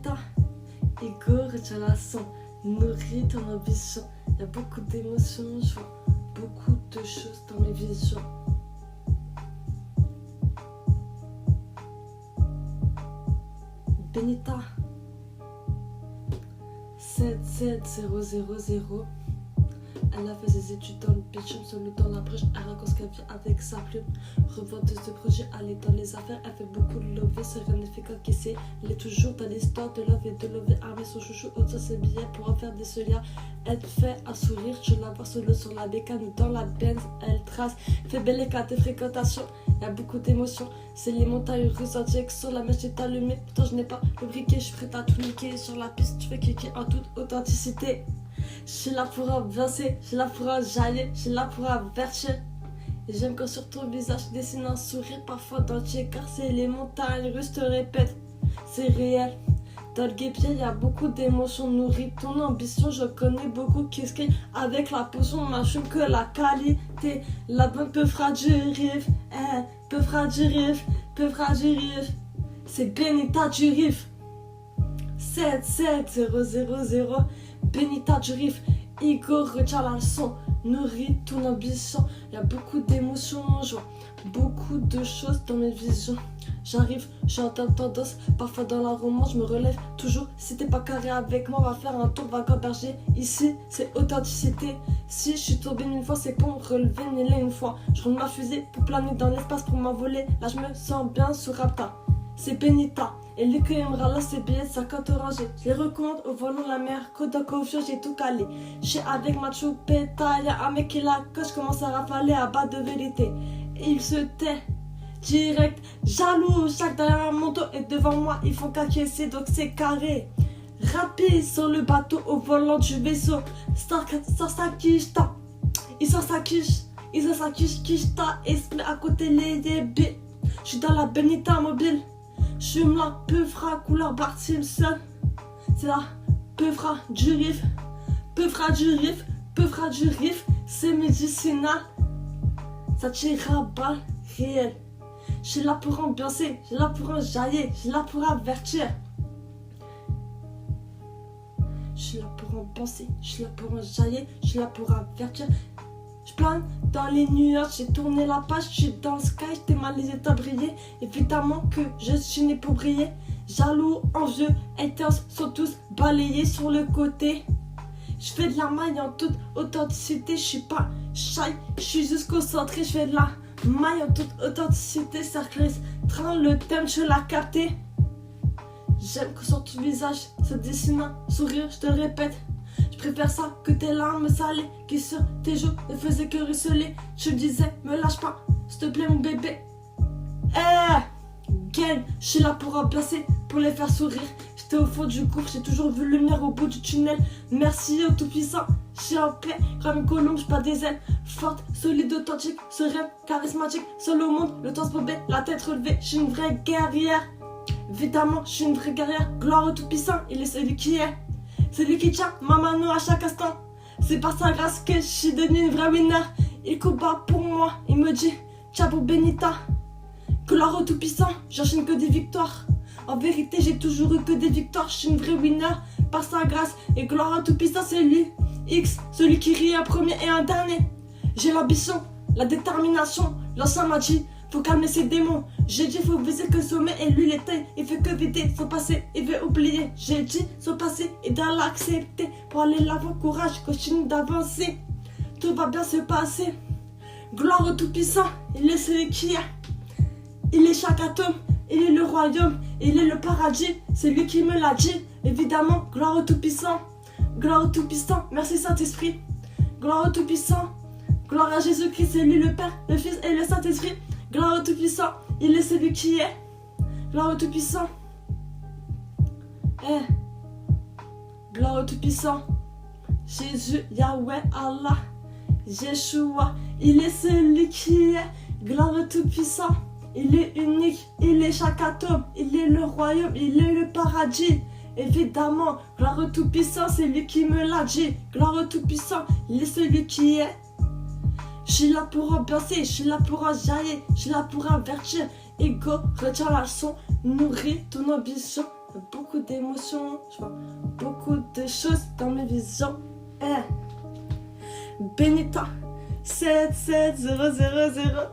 Benita, Ego, retiens la son, nourris ton ambition. Y a beaucoup d'émotions, je vois beaucoup de choses dans mes visions. Benita 77000. Elle a fait ses études dans le pitchum, solo dans la brèche. Elle raconte ce qu'elle vit avec sa plume. Revendeuse de projet, elle est dans les affaires. Elle fait beaucoup de love, c'est rien ne fait qu'encaisser. Elle est toujours dans l'histoire de love et de love. Armée son chouchou, autour ses billets pour en faire des solias. Elle fait un sourire, je la vois solo sur la bécane. Dans la Benz, elle trace. Fait belle écart de fréquentation. Il y a beaucoup d'émotions. C'est les montagnes russes en direction. La mèche est allumée. Pourtant, je n'ai pas le briquet. Je suis prête à tout niquer. Sur la piste, je fais cliquer en toute authenticité. Je suis là pour avancer, je suis là pour jaillir, je suis là pour avertir. Et j'aime quand sur ton visage dessine un sourire parfois d'entier. Car c'est les montagnes russes, te répète, c'est réel. Dans le guépier, il y a beaucoup d'émotions nourries. Ton ambition, je connais beaucoup qui se avec la potion, m'achève que la qualité. La bonne peu fera du riff, peu fera du riff, peu fera du riff. C'est Benita du riff. 77000. Benita du riff, Igor retient la leçon, nourris ton ambition. Il y a beaucoup d'émotions, je vois beaucoup de choses dans mes visions. J'arrive, je suis en tendance, parfois dans la romance, je me relève toujours. Si t'es pas carré avec moi, on va faire un tour vacances berger. Ici, c'est authenticité. Si je suis tombée une fois, c'est pour me relever une fois. Je roule ma fusée pour planer dans l'espace, pour m'envoler. Là, je me sens bien sur Rapta. C'est Benita. Et lui qui aimera là ses billets de 50 orangés. Je les recommande au volant de la mer. Côte en confiance, j'ai tout calé. Je suis avec ma choupetta. Y'a un mec qui la coche, commence à rafaler à bas de vérité. Et il se tait. Direct, jaloux, chaque derrière un manteau. Et devant moi, ils font qu'acquiescer, donc c'est carré. Rapide sur le bateau au volant du vaisseau. Sort sa quiche, il sort sa quiche. Il sort sa quiche, et se met à côté les débits. Je suis dans la Benita mobile. Je me la peufra couleur Bart Simpson. C'est la peufra du riff. Peufra du riff. Peufra du riff. C'est médicinal. Ça tire à balles réelles. Je suis là pour ambiancer. Je suis là pour enjailler. Je suis là pour avertir. Je suis là pour ambiancer. Je suis là pour enjailler. Je suis là pour avertir. Je plane dans les nuages, j'ai tourné la page, je suis dans le sky, j'étais mal les états brillés. Évidemment que je suis né pour briller. Jaloux, envieux, haters sont tous balayés sur le côté. Je fais de la maille en toute authenticité, je suis pas shy, je suis juste concentré, je fais de la maille en toute authenticité. Cercle train le thème, je l'ai capté. J'aime que sur ton visage se dessine un sourire, je te le répète. Je préfère ça que tes larmes salées qui sur tes joues ne faisaient que ruisseler. Je disais, me lâche pas, s'il te plaît mon bébé. Gang, je suis là pour remplacer, pour les faire sourire. J'étais au fond du gouffre, j'ai toujours vu le lumière au bout du tunnel. Merci au tout-puissant, je suis en paix, comme une colombe, j'ai pas des ailes. Forte, solide, authentique, sereine, charismatique, seul au monde, le temps se bobait, la tête relevée. Je suis une vraie guerrière, évidemment, je suis une vraie guerrière. Gloire au tout-puissant, il est celui qui est. C'est lui qui tient ma mano à chaque instant. C'est par sa grâce que je suis devenue une vraie winner. Il combat pour moi, il me dit Ciao Benita. Gloire au tout-puissant, j'enchaîne que des victoires. En vérité, j'ai toujours eu que des victoires. Je suis une vraie winner par sa grâce. Et gloire au tout-puissant, c'est lui. X, celui qui rit un premier et un dernier. J'ai l'ambition, la détermination. L'ancien m'a dit faut calmer ses démons. J'ai dit faut viser que sommet et lui l'éteint. Il fait que vider son passé, il veut oublier. J'ai dit son passé et doit l'accepter. Pour aller l'avant, courage, continue d'avancer. Tout va bien se passer. Gloire au tout-puissant, il est celui qui est. Il est chaque atome, il est le royaume, il est le paradis. C'est lui qui me l'a dit. Évidemment, gloire au tout-puissant. Gloire au tout-puissant, merci Saint-Esprit. Gloire au tout-puissant. Gloire à Jésus-Christ, c'est lui le Père, le Fils et le Saint-Esprit. Gloire au tout-puissant, il est celui qui est. Gloire au tout-puissant. Gloire au tout-puissant. Jésus, Yahweh, Allah, Yeshua, il est celui qui est. Gloire au tout-puissant. Il est unique, il est chaque atome, il est le royaume, il est le paradis. Évidemment, gloire au tout-puissant, c'est lui qui me l'a dit. Gloire au tout-puissant, il est celui qui est. Je suis là pour ambiancer, je suis là pour enjailler, je suis là pour avertir. Ego, retiens la leçon, nourris ton ambition. beaucoup d'émotions, je vois beaucoup de choses dans mes visions. Benita 77000.